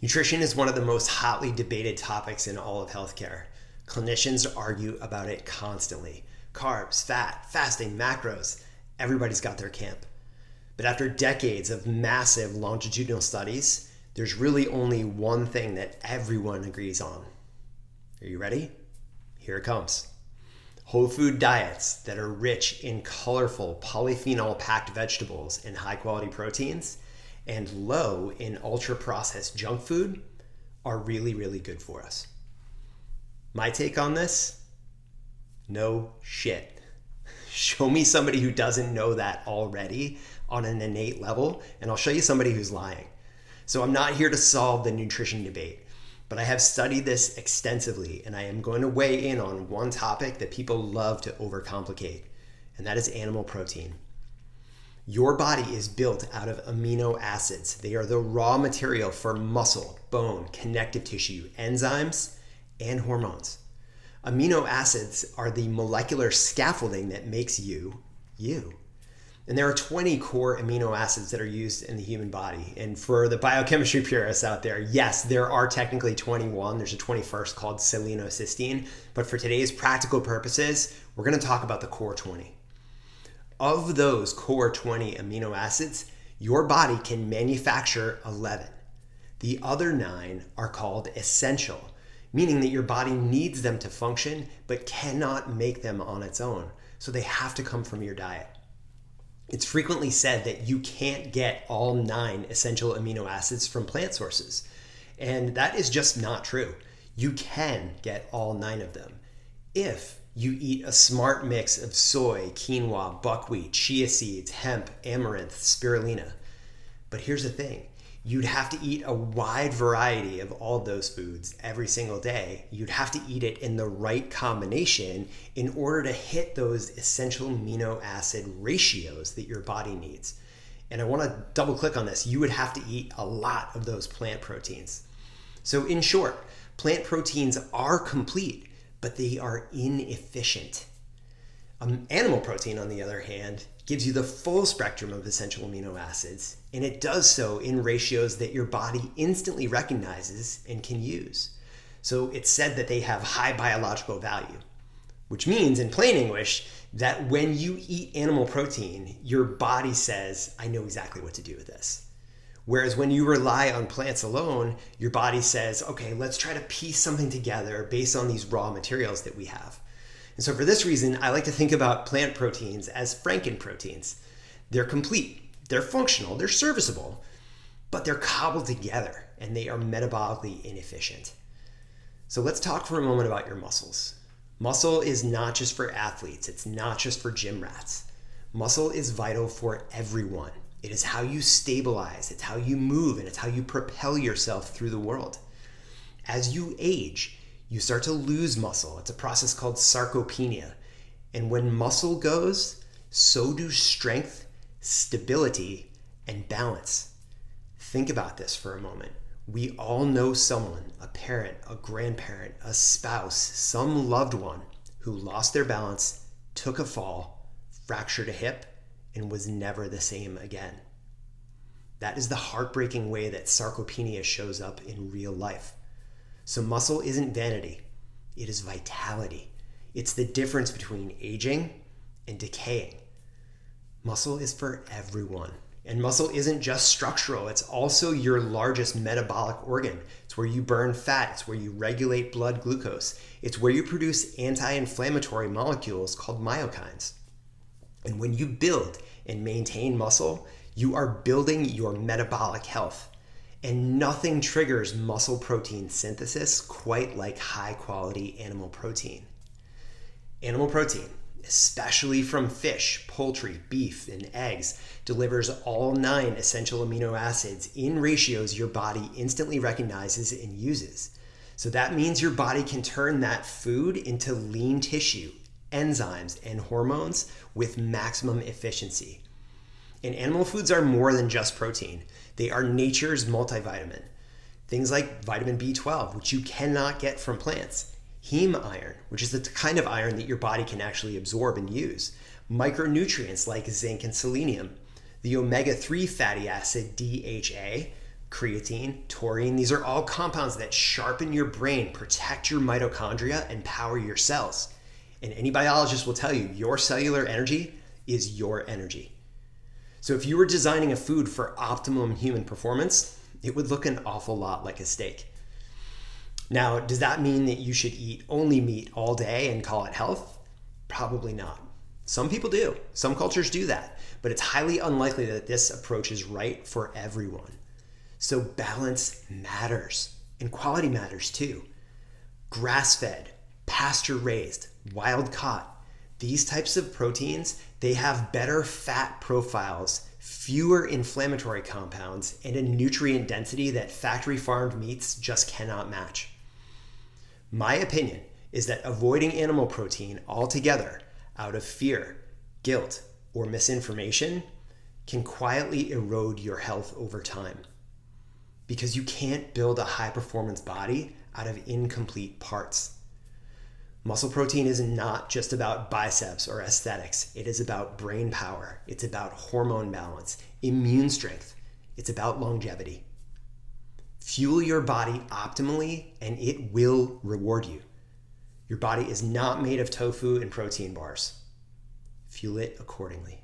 Nutrition is one of the most hotly debated topics in all of healthcare. Clinicians argue about it constantly. Carbs, fat, fasting, macros, everybody's got their camp. But after decades of massive longitudinal studies, there's really only one thing that everyone agrees on. Are you ready? Here it comes. Whole food diets that are rich in colorful polyphenol-packed vegetables and high-quality proteins and low in ultra-processed junk food are really, really good for us. My take on this? No shit. Show me somebody who doesn't know that already on an innate level, and I'll show you somebody who's lying. So I'm not here to solve the nutrition debate, but I have studied this extensively, and I am going to weigh in on one topic that people love to overcomplicate, and that is animal protein. Your body is built out of amino acids. They are the raw material for muscle, bone, connective tissue, enzymes, and hormones. Amino acids are the molecular scaffolding that makes you, you. And there are 20 core amino acids that are used in the human body. And for the biochemistry purists out there, yes, there are technically 21. There's a 21st called selenocysteine. But for today's practical purposes, we're going to talk about the core 20. Of those core 20 amino acids, your body can manufacture 11. The other 9 are called essential, meaning that your body needs them to function but cannot make them on its own. So they have to come from your diet. It's frequently said that you can't get all 9 essential amino acids from plant sources. And that is just not true. You can get all 9 of them if you eat a smart mix of soy, quinoa, buckwheat, chia seeds, hemp, amaranth, spirulina. But here's the thing. You'd have to eat a wide variety of all those foods every single day. You'd have to eat it in the right combination in order to hit those essential amino acid ratios that your body needs. And I want to double click on this. You would have to eat a lot of those plant proteins. So in short, plant proteins are complete, but they are inefficient. Animal protein, on the other hand, gives you the full spectrum of essential amino acids, and it does so in ratios that your body instantly recognizes and can use. So it's said that they have high biological value, which means in plain English that when you eat animal protein, your body says, I know exactly what to do with this. Whereas when you rely on plants alone, your body says, okay, let's try to piece something together based on these raw materials that we have. And so for this reason, I like to think about plant proteins as frankenproteins. They're complete, they're functional, they're serviceable, but they're cobbled together and they are metabolically inefficient. So let's talk for a moment about your muscles. Muscle is not just for athletes, it's not just for gym rats. Muscle is vital for everyone. It is how you stabilize, it's how you move, and it's how you propel yourself through the world. As you age, you start to lose muscle. It's a process called sarcopenia. And when muscle goes, so do strength, stability, and balance. Think about this for a moment. We all know someone, a parent, a grandparent, a spouse, some loved one who lost their balance, took a fall, fractured a hip, and was never the same again. That is the heartbreaking way that sarcopenia shows up in real life. So muscle isn't vanity, it is vitality. It's the difference between aging and decaying. Muscle is for everyone. And muscle isn't just structural, it's also your largest metabolic organ. It's where you burn fat, it's where you regulate blood glucose. It's where you produce anti-inflammatory molecules called myokines. And when you build and maintain muscle, you are building your metabolic health. And nothing triggers muscle protein synthesis quite like high quality animal protein. Animal protein, especially from fish, poultry, beef, and eggs, delivers all 9 essential amino acids in ratios your body instantly recognizes and uses. So that means your body can turn that food into lean tissue, enzymes, and hormones with maximum efficiency. And animal foods are more than just protein. They are nature's multivitamin. Things like vitamin B12, which you cannot get from plants. Heme iron, which is the kind of iron that your body can actually absorb and use. Micronutrients like zinc and selenium. The omega-3 fatty acid DHA, creatine, taurine, these are all compounds that sharpen your brain, protect your mitochondria, and power your cells. And any biologist will tell you your cellular energy is your energy. So if you were designing a food for optimum human performance, it would look an awful lot like a steak. Now, does that mean that you should eat only meat all day and call it health? Probably not. Some people do. Some cultures do that. But it's highly unlikely that this approach is right for everyone. So balance matters, and quality matters too. Grass-fed, pasture-raised, wild-caught, these types of proteins, they have better fat profiles, fewer inflammatory compounds, and a nutrient density that factory-farmed meats just cannot match. My opinion is that avoiding animal protein altogether out of fear, guilt, or misinformation can quietly erode your health over time. Because you can't build a high-performance body out of incomplete parts. Muscle protein is not just about biceps or aesthetics. It is about brain power. It's about hormone balance, immune strength. It's about longevity. Fuel your body optimally and it will reward you. Your body is not made of tofu and protein bars. Fuel it accordingly.